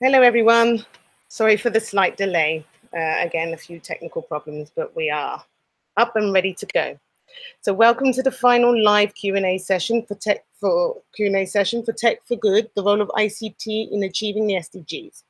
Hello, everyone. Sorry for the slight delay. Again, a few technical problems, but we are up and ready to go. So, welcome to the final live Q&A session for Tech for Tech for Good: The Role of ICT in Achieving the SDGs.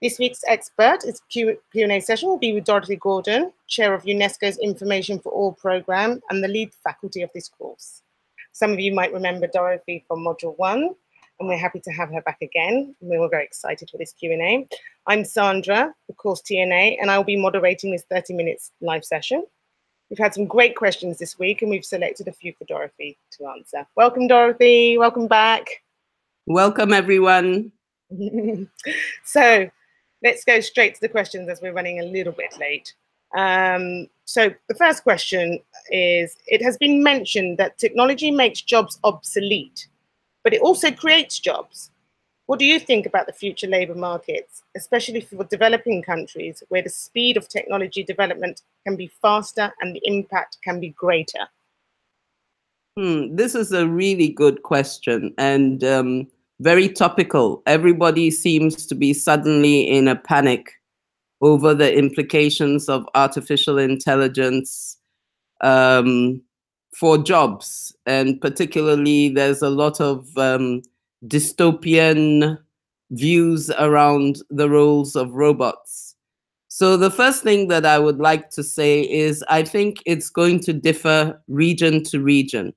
This week's expert is Q&A session will be with Dorothy Gordon, Chair of UNESCO's Information for All program and the lead faculty of this course. Some of you might remember Dorothy from Module 1, and we're happy to have her back again. We were very excited for this Q&A. I'm Sandra, the course TNA, and I'll be moderating this 30 minutes live session. We've had some great questions this week, and we've selected a few for Dorothy to answer. Welcome, Dorothy. Welcome back. Welcome, everyone. So let's go straight to the questions as we're running a little bit late. So the first question is, it has been mentioned that technology makes jobs obsolete, but it also creates jobs. What do you think about the future labour markets, especially for developing countries where the speed of technology development can be faster and the impact can be greater? This is a really good question and very topical. Everybody seems to be suddenly in a panic over the implications of artificial intelligence for jobs. And particularly, there's a lot of dystopian views around the roles of robots. So the first thing that I would like to say is I think it's going to differ region to region,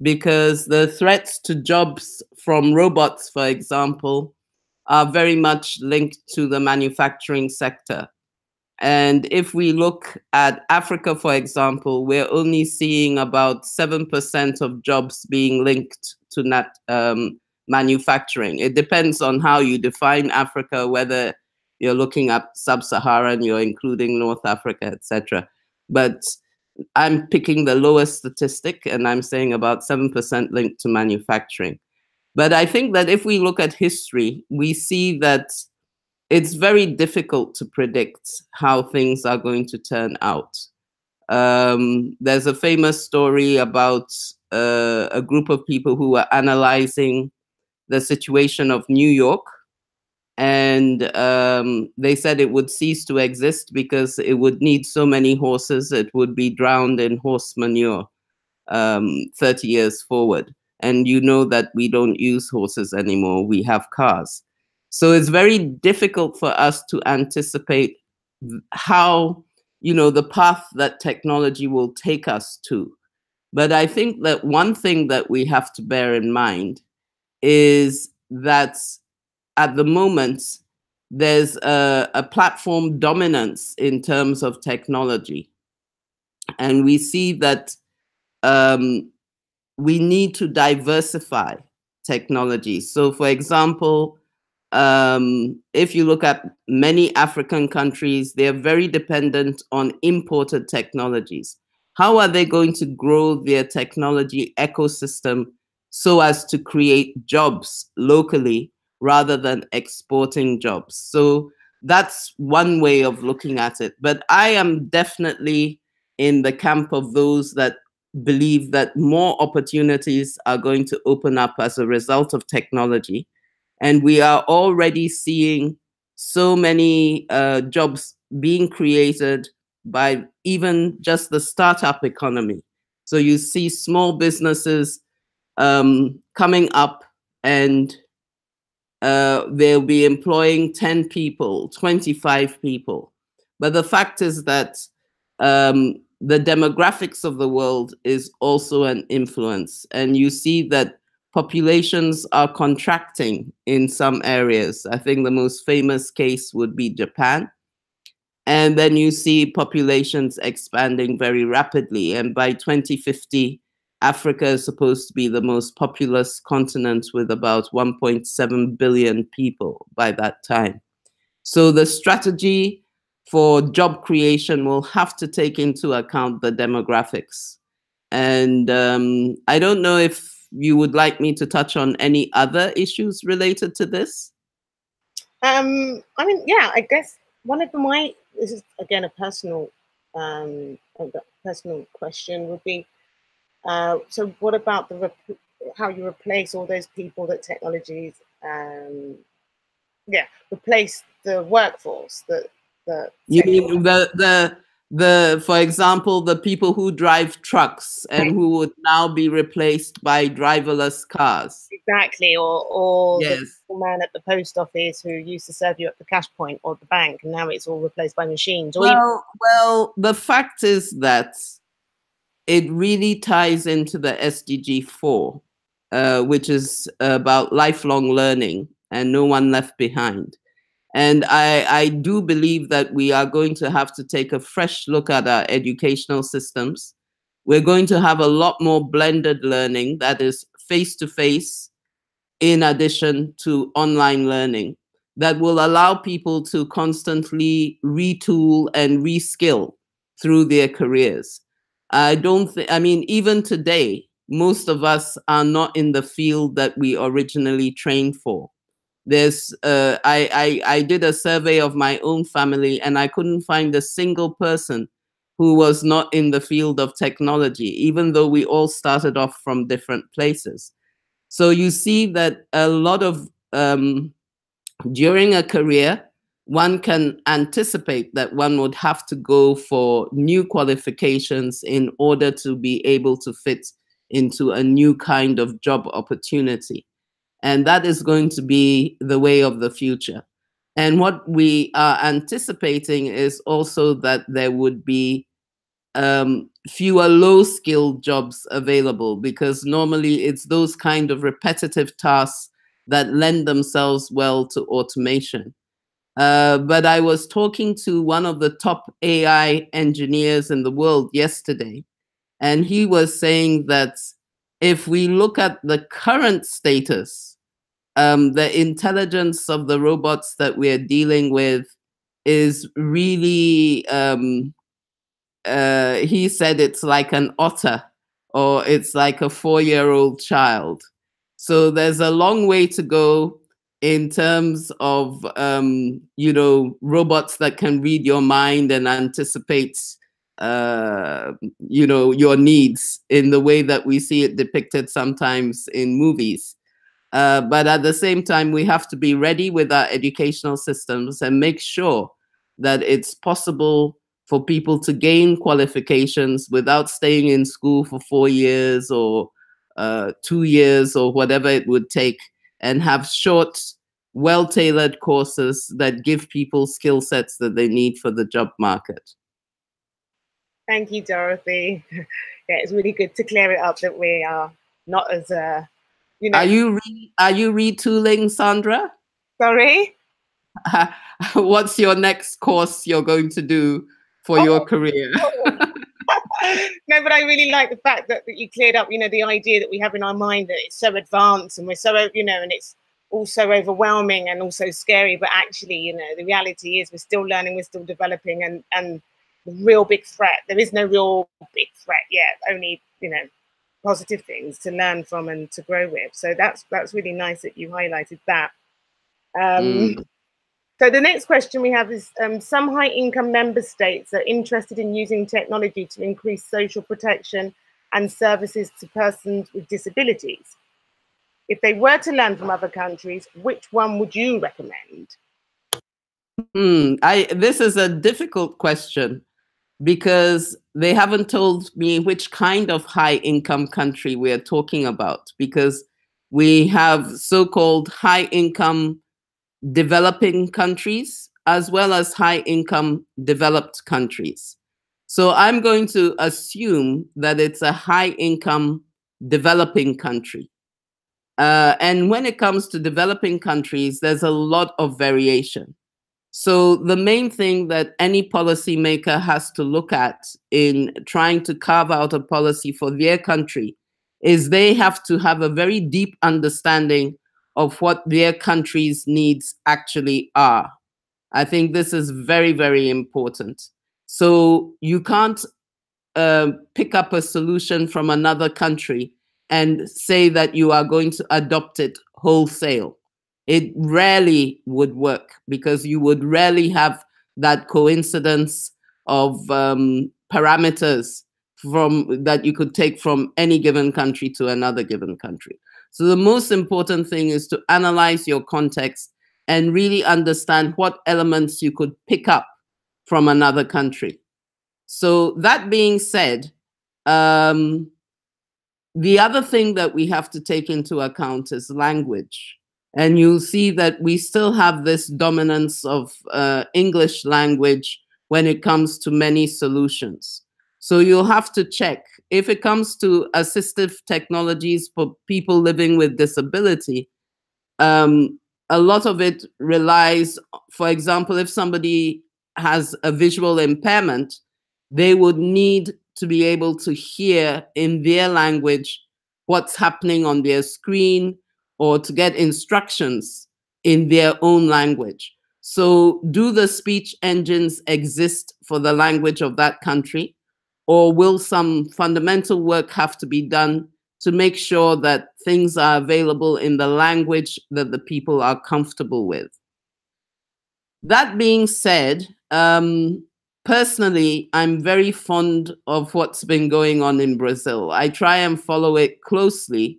because the threats to jobs from robots, for example, are very much linked to the manufacturing sector. And if we look at Africa, for example, we're only seeing about 7% of jobs being linked to manufacturing. It depends on how you define Africa, whether you're looking at sub-Saharan, you're including North Africa, etc. But I'm picking the lowest statistic, and I'm saying about 7% linked to manufacturing. But I think that if we look at history, we see that it's very difficult to predict how things are going to turn out. There's a famous story about a group of people who were analyzing the situation of New York, and they said it would cease to exist because it would need so many horses, it would be drowned in horse manure 30 years forward. And you know that we don't use horses anymore, we have cars. So it's very difficult for us to anticipate how, the path that technology will take us to. But I think that one thing that we have to bear in mind is that at the moment, there's a platform dominance in terms of technology. And we see that we need to diversify technology. So, for example, if you look at many African countries, they're very dependent on imported technologies. How are they going to grow their technology ecosystem so as to create jobs locally rather than exporting jobs? So that's one way of looking at it. But I am definitely in the camp of those that believe that more opportunities are going to open up as a result of technology. And we are already seeing so many jobs being created by even just the startup economy. So you see small businesses coming up, and they'll be employing 10 people, 25 people. But the fact is that the demographics of the world is also an influence. And you see that populations are contracting in some areas. I think the most famous case would be Japan. And then you see populations expanding very rapidly. And by 2050, Africa is supposed to be the most populous continent with about 1.7 billion people by that time. So the strategy for job creation will have to take into account the demographics. And I don't know if you would like me to touch on any other issues related to this. I mean, yeah, I guess one of this is again a personal question would be, so what about how you replace all those people that technologies Yeah, replace the workforce. You mean for example, the people who drive trucks and who would now be replaced by driverless cars? Exactly, or the Yes. man at the post office who used to serve you at the cash point or the bank, and now it's all replaced by machines. Or even Well, the fact is that it really ties into the SDG 4, which is about lifelong learning and no one left behind. And I do believe that we are going to have to take a fresh look at our educational systems. We're going to have a lot more blended learning, that is face to face, in addition to online learning, that will allow people to constantly retool and reskill through their careers. I don't think, I mean, even today, most of us are not in the field that we originally trained for. I did a survey of my own family and I couldn't find a single person who was not in the field of technology, even though we all started off from different places. So you see that a lot of, during a career, one can anticipate that one would have to go for new qualifications in order to be able to fit into a new kind of job opportunity. And that is going to be the way of the future. And what we are anticipating is also that there would be fewer low-skilled jobs available, because normally it's those kind of repetitive tasks that lend themselves well to automation. But I was talking to one of the top AI engineers in the world yesterday, and he was saying that if we look at the current status, the intelligence of the robots that we're dealing with is really, he said it's like an otter, or it's like a 4-year-old child. So there's a long way to go in terms of, robots that can read your mind and anticipate, your needs in the way that we see it depicted sometimes in movies. But at the same time, we have to be ready with our educational systems and make sure that it's possible for people to gain qualifications without staying in school for 4 years or 2 years or whatever it would take, and have short, well-tailored courses that give people skill sets that they need for the job market. Thank you, Dorothy. Yeah, it's really good to clear it up that we are not as Are you retooling, Sandra? Sorry? What's your next course you're going to do for your career? No, but I really like the fact that you cleared up, the idea that we have in our mind that it's so advanced and we're so, and it's also overwhelming and also scary. But actually, the reality is we're still learning, we're still developing, and the real big threat, there is no real big threat yet, only, positive things to learn from and to grow with. So that's really nice that you highlighted that. So the next question we have is, some high-income member states are interested in using technology to increase social protection and services to persons with disabilities. If they were to learn from other countries, which one would you recommend? This is a difficult question, because they haven't told me which kind of high-income country we are talking about, because we have so-called high-income developing countries as well as high-income developed countries. So I'm going to assume that it's a high-income developing country. And when it comes to developing countries, there's a lot of variation. So the main thing that any policymaker has to look at in trying to carve out a policy for their country is they have to have a very deep understanding of what their country's needs actually are. I think this is very, very important. So you can't pick up a solution from another country and say that you are going to adopt it wholesale. It rarely would work, because you would rarely have that coincidence of parameters that you could take from any given country to another given country. So the most important thing is to analyze your context and really understand what elements you could pick up from another country. So that being said, the other thing that we have to take into account is language. And you'll see that we still have this dominance of English language when it comes to many solutions. So you'll have to check. If it comes to assistive technologies for people living with disability, a lot of it relies, for example, if somebody has a visual impairment, they would need to be able to hear in their language what's happening on their screen, or to get instructions in their own language. So do the speech engines exist for the language of that country? Or will some fundamental work have to be done to make sure that things are available in the language that the people are comfortable with? That being said, personally, I'm very fond of what's been going on in Brazil. I try and follow it closely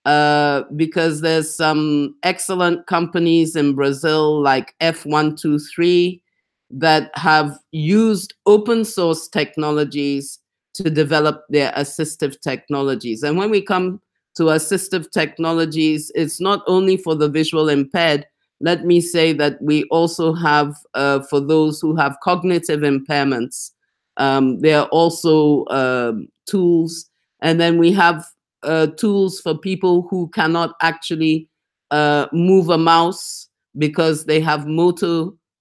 because there's some excellent companies in Brazil like F123 that have used open source technologies to develop their assistive technologies. And when we come to assistive technologies, it's not only for the visual impaired. Let me say that we also have, for those who have cognitive impairments, there are also tools. And then we have tools for people who cannot actually move a mouse because they have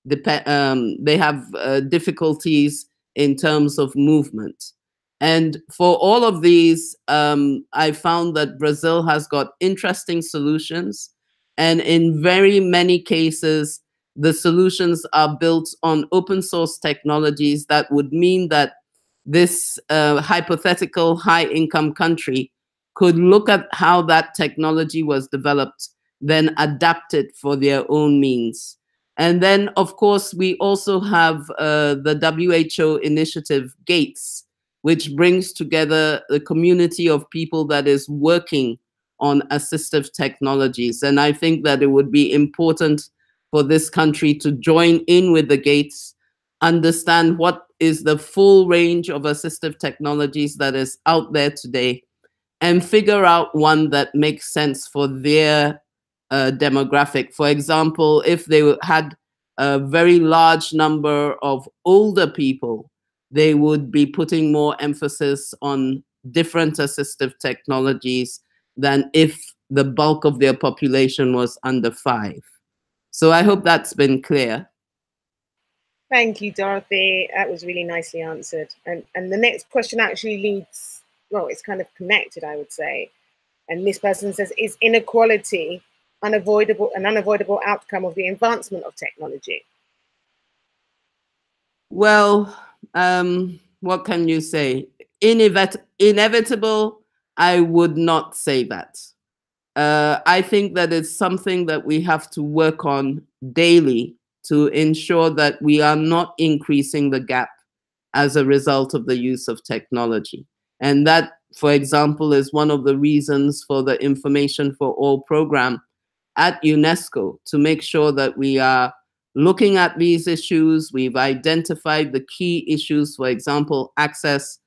they have difficulties in terms of movement. And for all of these, I found that Brazil has got interesting solutions. And in very many cases, the solutions are built on open source technologies that would mean that this hypothetical high-income country could look at how that technology was developed, then adapt it for their own means. And then, of course, we also have the WHO initiative, GATES, which brings together the community of people that is working on assistive technologies. And I think that it would be important for this country to join in with the GATES, understand what is the full range of assistive technologies that is out there today, and figure out one that makes sense for their demographic. For example, if they had a very large number of older people, they would be putting more emphasis on different assistive technologies than if the bulk of their population was under 5. So I hope that's been clear. Thank you, Dorothy. That was really nicely answered. And the next question actually leads, well, it's kind of connected, I would say. And this person says, is inequality an unavoidable outcome of the advancement of technology? Well, what can you say? Inevitable, I would not say that. I think that it's something that we have to work on daily to ensure that we are not increasing the gap as a result of the use of technology. And that, for example, is one of the reasons for the Information for All program at UNESCO, to make sure that we are looking at these issues. We've identified the key issues, for example, access,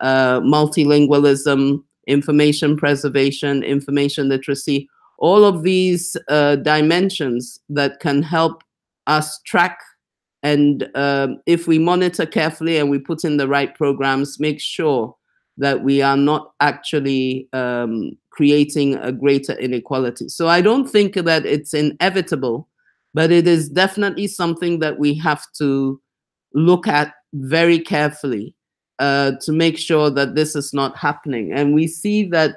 multilingualism, information preservation, information literacy, all of these dimensions that can help us track. And if we monitor carefully and we put in the right programs, make sure that we are not actually creating a greater inequality. So I don't think that it's inevitable, but it is definitely something that we have to look at very carefully to make sure that this is not happening. And we see that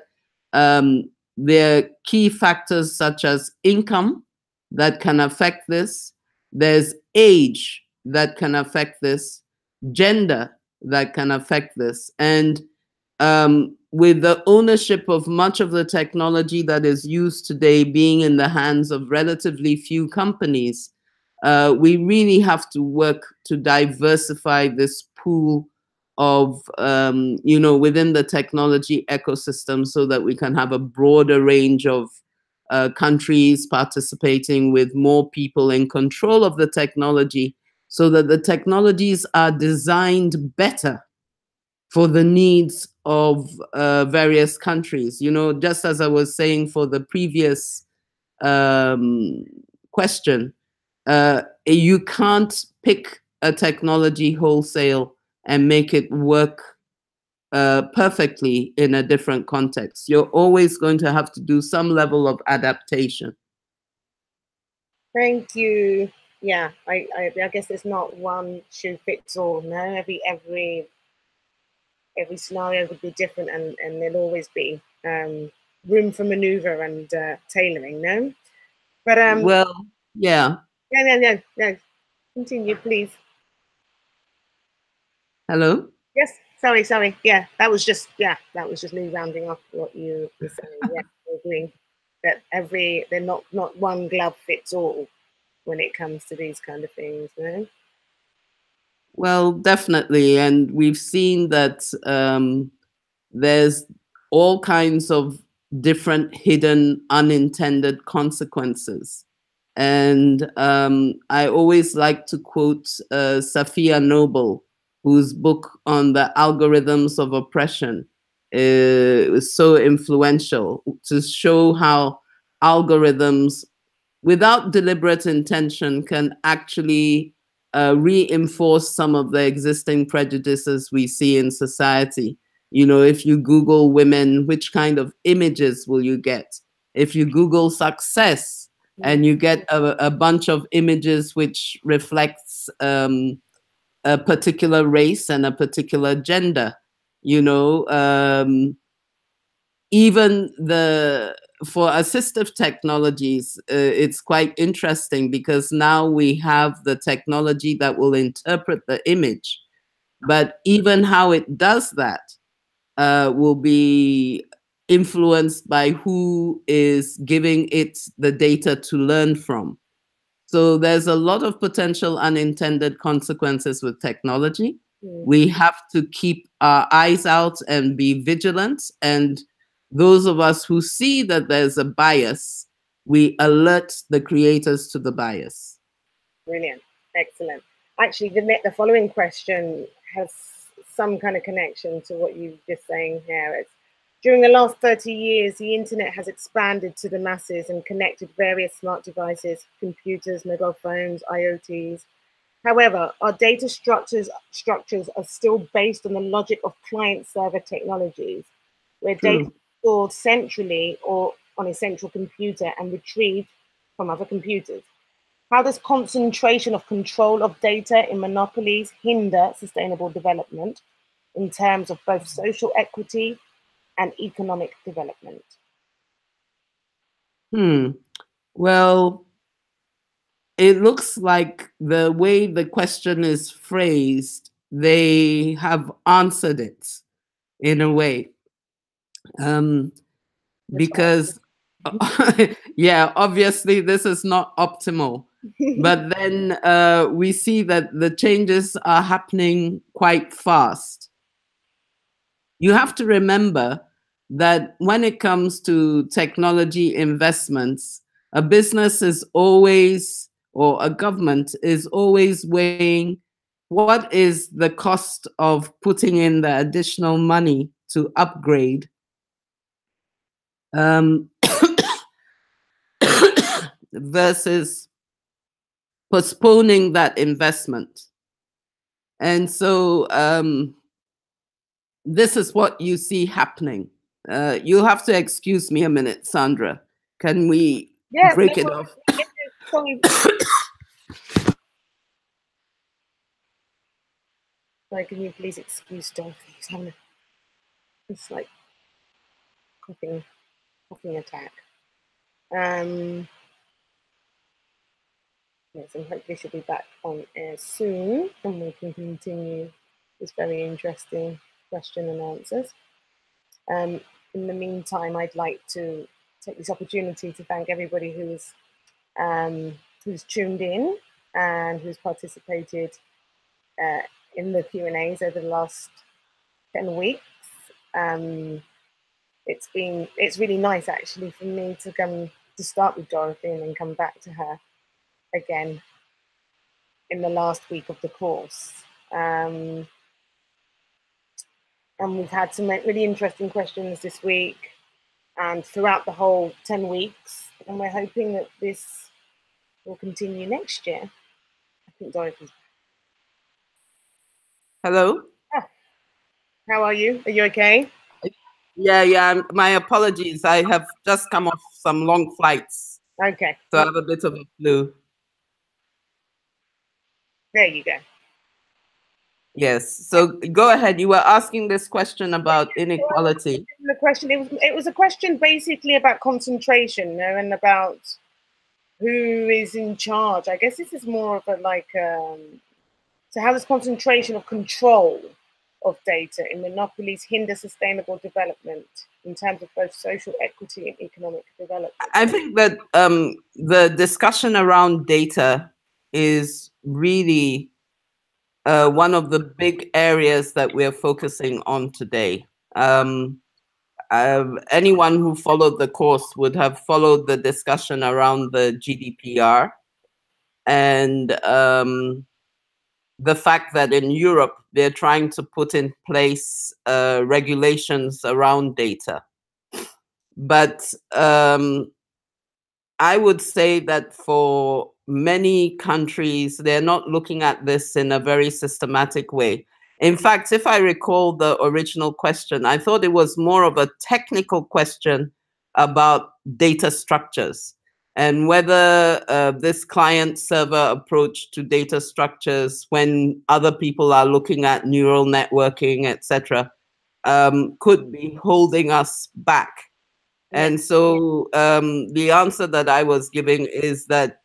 there are key factors such as income that can affect this. There's age that can affect this, gender that can affect this. And with the ownership of much of the technology that is used today being in the hands of relatively few companies, we really have to work to diversify this pool of, within the technology ecosystem, so that we can have a broader range of countries participating with more people in control of the technology so that the technologies are designed better for the needs of various countries. You know, just as I was saying for the previous question, you can't pick a technology wholesale and make it work perfectly in a different context. You're always going to have to do some level of adaptation. Thank you. Yeah, I guess it's not one shoe fits all. No, every scenario would be different, and there'll always be room for maneuver and tailoring. No, but well, yeah. Yeah. Continue, please. Hello. Yes. Sorry. Yeah, that was just me rounding off what you were saying. Yeah, I agree that they're not one glove fits all when it comes to these kind of things. No? Well, definitely, and we've seen that there's all kinds of different hidden unintended consequences. And I always like to quote Safiya Noble, whose book on the algorithms of oppression was so influential to show how algorithms, without deliberate intention, can actually reinforce some of the existing prejudices we see in society. You know, if you Google women, which kind of images will you get? If you Google success and you get a bunch of images which reflects a particular race and a particular gender, you know, even for assistive technologies, it's quite interesting because now we have the technology that will interpret the image, but even how it does that will be influenced by who is giving it the data to learn from. So there's a lot of potential unintended consequences with technology. We have to keep our eyes out and be vigilant. And those of us who see that there's a bias, we alert the creators to the bias. Brilliant. Excellent. Actually, the following question has some kind of connection to what you've just saying here. It's, during the last 30 years, the internet has expanded to the masses and connected various smart devices, computers, mobile phones, IoTs. However, our data structures are still based on the logic of client-server technologies, where data is stored centrally or on a central computer and retrieved from other computers. How does concentration of control of data in monopolies hinder sustainable development in terms of both social equity and economic development? Well, it looks like the way the question is phrased, they have answered it in a way. Because, yeah, obviously this is not optimal. But then we see that the changes are happening quite fast. You have to remember that when it comes to technology investments, a business is always, or a government is always weighing what is the cost of putting in the additional money to upgrade versus postponing that investment. And so this is what you see happening. You'll have to excuse me a minute, Sandra. Can we break it off? Sorry, can you please excuse Dorothy? He's having it's like coughing attack. Yes, and hopefully she'll be back on air soon, and we can continue this very interesting question and answers. In the meantime, I'd like to take this opportunity to thank everybody who's tuned in and who's participated in the Q&As over the last 10 weeks. It's really nice actually for me to come to start with Dorothy and then come back to her again in the last week of the course. And we've had some really interesting questions this week and throughout the whole 10 weeks. And we're hoping that this will continue next year. I think Dorothy's. Hello? Ah, how are you? Are you okay? Yeah. My apologies. I have just come off some long flights. Okay. So I have a bit of a flu. There you go. Yes. So go ahead. You were asking this question about inequality. The question, it was a question basically about concentration, you know, and about who is in charge. I guess this is more of a like, so how does concentration of control of data in monopolies hinder sustainable development in terms of both social equity and economic development? I think that the discussion around data is really one of the big areas that we're focusing on today. Anyone who followed the course would have followed the discussion around the GDPR and the fact that in Europe, they're trying to put in place regulations around data. But I would say that for many countries, they're not looking at this in a very systematic way. In fact, if I recall the original question, I thought it was more of a technical question about data structures and whether this client-server approach to data structures when other people are looking at neural networking, etc., could be holding us back. And so the answer that I was giving is that,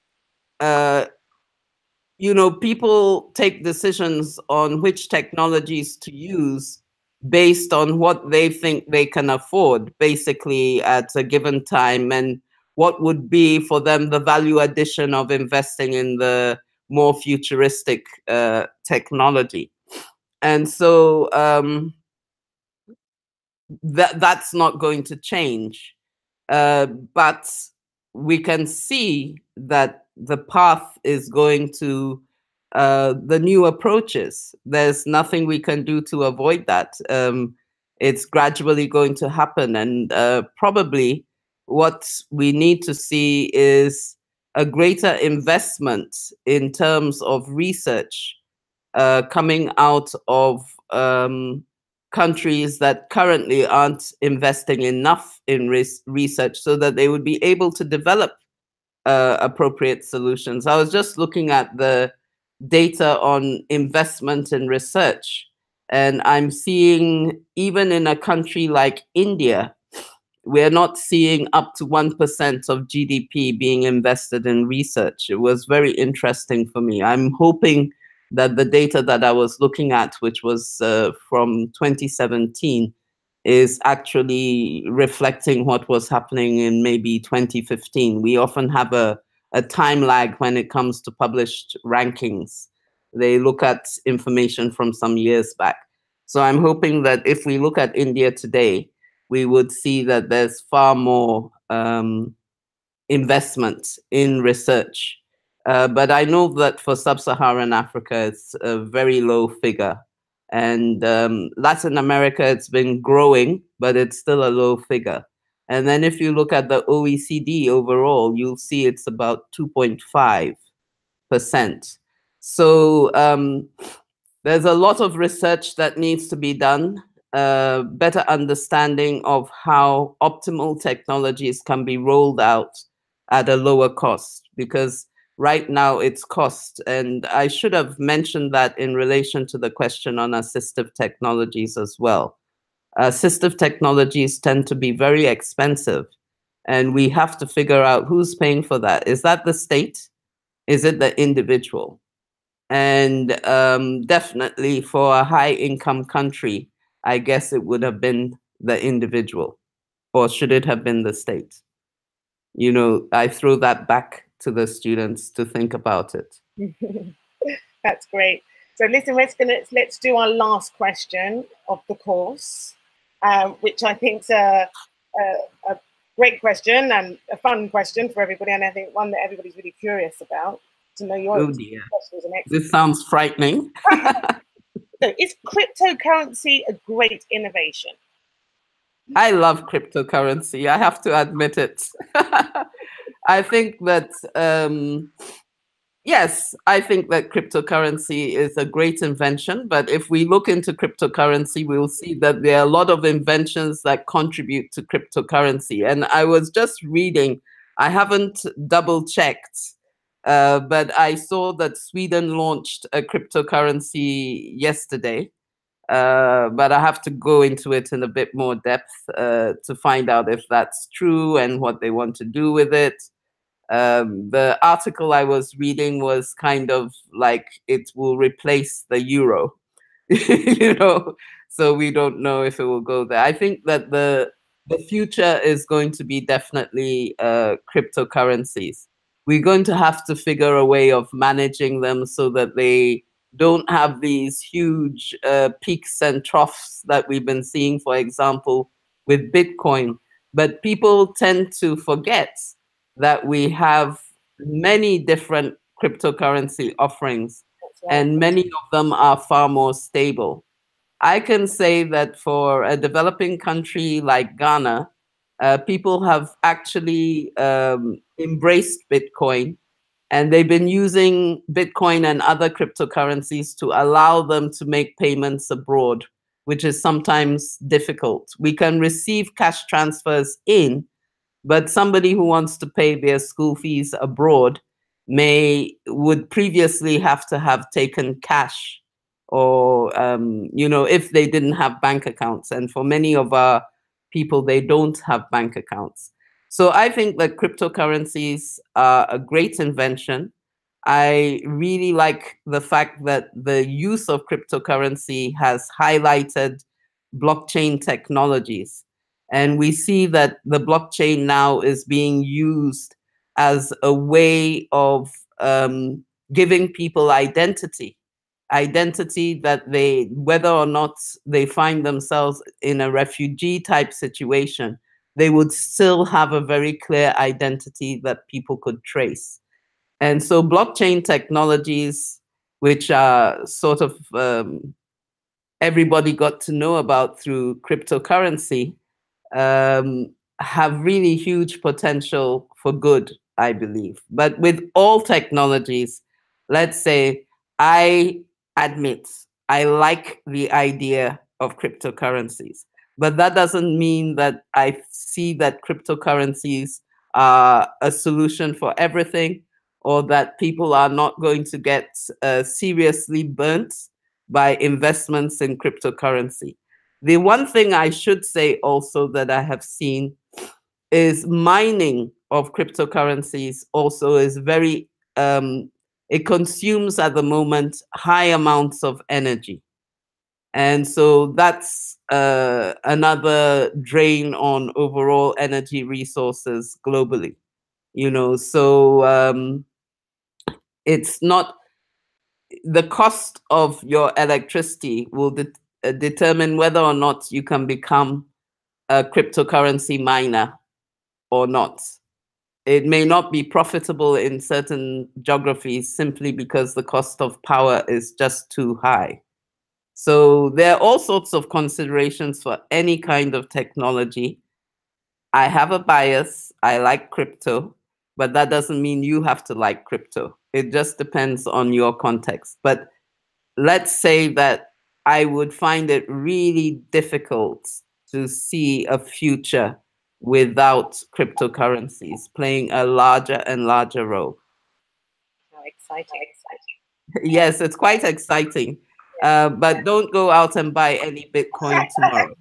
you know, people take decisions on which technologies to use based on what they think they can afford, basically at a given time, and what would be for them the value addition of investing in the more futuristic technology. And so that's not going to change. But we can see that the path is going to the new approaches. There's nothing we can do to avoid that. It's gradually going to happen. And probably what we need to see is a greater investment in terms of research coming out of countries that currently aren't investing enough in research so that they would be able to develop appropriate solutions. I was just looking at the data on investment in research, and I'm seeing even in a country like India, we're not seeing up to 1% of GDP being invested in research. It was very interesting for me. I'm hoping that the data that I was looking at, which was from 2017, is actually reflecting what was happening in maybe 2015. We often have a time lag when it comes to published rankings. They look at information from some years back. So I'm hoping that if we look at India today, we would see that there's far more investment in research. But I know that for sub-Saharan Africa, it's a very low figure. And Latin America, it's been growing, but it's still a low figure. And then if you look at the OECD overall, you'll see it's about 2.5%. So there's a lot of research that needs to be done, better understanding of how optimal technologies can be rolled out at a lower cost, because right now it's cost. And I should have mentioned that in relation to the question on assistive technologies as well. Assistive technologies tend to be very expensive, and we have to figure out who's paying for that. Is that the state? Is it the individual? And definitely for a high-income country, I guess it would have been the individual, or should it have been the state? You know, I throw that back to the students to think about it. That's great. So listen, let's do our last question of the course, which I think is Great question, and a fun question for everybody, and I think one that everybody's really curious about to know your Oh dear, questions and this sounds frightening. So, is cryptocurrency a great innovation? I love cryptocurrency. I have to admit it. I think that yes, I think that cryptocurrency is a great invention, but if we look into cryptocurrency, we'll see that there are a lot of inventions that contribute to cryptocurrency. And I was just reading, I haven't double checked, but I saw that Sweden launched a cryptocurrency yesterday. But I have to go into it in a bit more depth to find out if that's true and what they want to do with it. The article I was reading was kind of like it will replace the euro, you know, so we don't know if it will go there. I think that the future is going to be definitely cryptocurrencies. We're going to have to figure a way of managing them so that they don't have these huge peaks and troughs that we've been seeing, for example, with Bitcoin. But people tend to forget that we have many different cryptocurrency offerings, Right. and many of them are far more stable. I can say that for a developing country like Ghana, people have actually embraced Bitcoin, and they've been using Bitcoin and other cryptocurrencies to allow them to make payments abroad, which is sometimes difficult. We can receive cash transfers in, but somebody who wants to pay their school fees abroad would previously have to have taken cash, or if they didn't have bank accounts. And for many of our people, they don't have bank accounts. So I think that cryptocurrencies are a great invention. I really like the fact that the use of cryptocurrency has highlighted blockchain technologies. And we see that the blockchain now is being used as a way of giving people identity that they, whether or not they find themselves in a refugee type situation, they would still have a very clear identity that people could trace. And so blockchain technologies, which are sort of everybody got to know about through cryptocurrency, have really huge potential for good, I believe. But with all technologies, let's say I admit I like the idea of cryptocurrencies, but that doesn't mean that I see that cryptocurrencies are a solution for everything, or that people are not going to get seriously burnt by investments in cryptocurrency. The one thing I should say also that I have seen is mining of cryptocurrencies also is very, it consumes at the moment high amounts of energy. And so that's another drain on overall energy resources globally. So it's not, the cost of your electricity will determine whether or not you can become a cryptocurrency miner or not. It may not be profitable in certain geographies simply because the cost of power is just too high. So there are all sorts of considerations for any kind of technology. I have a bias. I like crypto, but that doesn't mean you have to like crypto. It just depends on your context. But let's say that I would find it really difficult to see a future without cryptocurrencies playing a larger and larger role. How exciting. Yes, it's quite exciting. But don't go out and buy any Bitcoin tomorrow.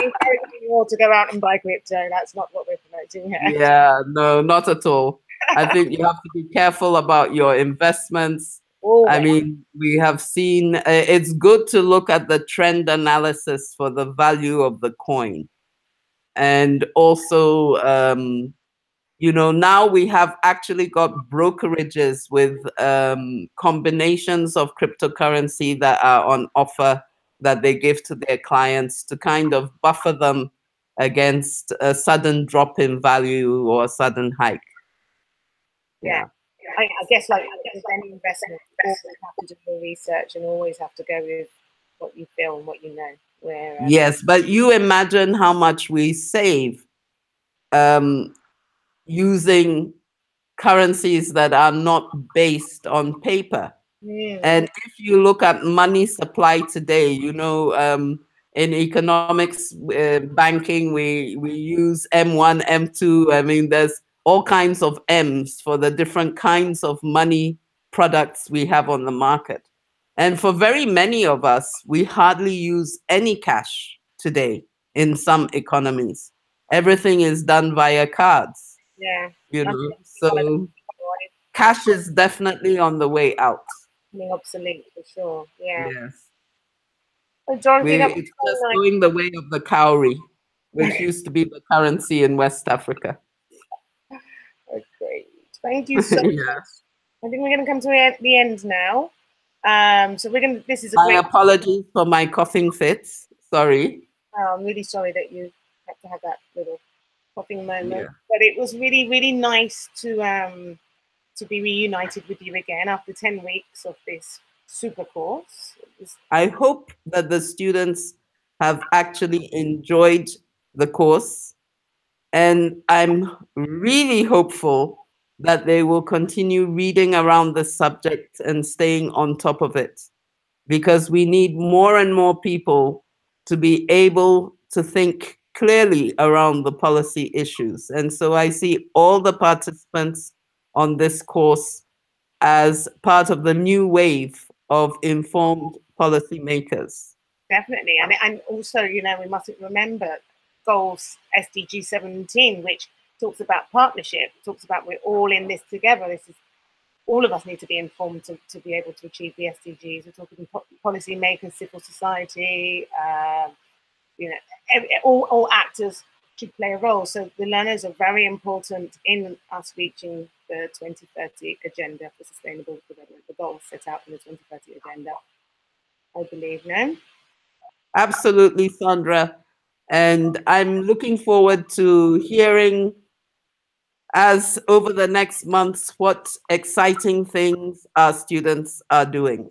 Encouraging you all to go out and buy crypto. That's not what we're promoting here. Yeah, no, not at all. I think you have to be careful about your investments. Always. I mean, we have seen, it's good to look at the trend analysis for the value of the coin. And also, now we have actually got brokerages with combinations of cryptocurrency that are on offer that they give to their clients to kind of buffer them against a sudden drop in value or a sudden hike. Yeah. I guess like with any investment, you always have to do your research and always have to go with what you feel and what you know. Yes, but you imagine how much we save using currencies that are not based on paper. And if you look at money supply today, you know, in economics, banking, we use M1, M2. I mean, there's all kinds of M's for the different kinds of money products we have on the market. And for very many of us, we hardly use any cash today in some economies. Everything is done via cards. Yeah. You know, so cash is definitely on the way out. Obsolete for sure. Yeah. Yes. Oh, Dorothy, It's just going the way of the cowrie, which used to be the currency in West Africa. Great. Thank you so much. I think we're going to come to the end now. So we're going to, this is a My apologies for my coughing fits. Sorry. Oh, I'm really sorry that you had to have that little coughing moment. But it was really, really nice to be reunited with you again after 10 weeks of this super course. I hope that the students have actually enjoyed the course. And I'm really hopeful that they will continue reading around the subject and staying on top of it, because we need more and more people to be able to think clearly around the policy issues. And so I see all the participants on this course as part of the new wave of informed policymakers. Definitely. And also, you know, we mustn't remember goals SDG 17, which talks about partnership, talks about we're all in this together. This is all of us need to be informed to be able to achieve the SDGs. We're talking policy makers, civil society, you know, all actors should play a role. So the learners are very important in us reaching the 2030 agenda for sustainable development, the goals set out in the 2030 agenda, I believe, no? Absolutely, Sandra. And I'm looking forward to hearing, as over the next months, what exciting things our students are doing.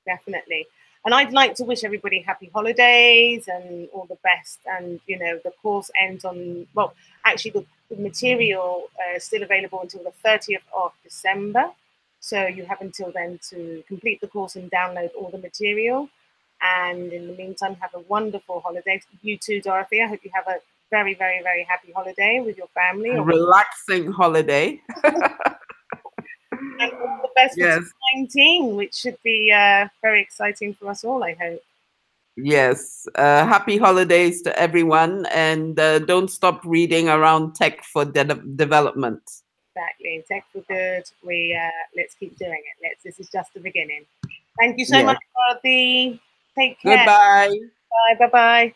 Definitely. And I'd like to wish everybody happy holidays and all the best. And, you know, the course ends on, well, actually the material is still available until the 30th of December. So you have until then to complete the course and download all the material. And in the meantime, have a wonderful holiday. You too, Dorothy. I hope you have a very, very, very happy holiday with your family. A relaxing holiday. And all the best for 2019, which should be very exciting for us all, I hope. Yes. Happy holidays to everyone. And don't stop reading around tech for development. Exactly. Tech for good. Let's keep doing it. This is just the beginning. Thank you so much, Dorothy. Take care. Goodbye. Bye. Bye-bye.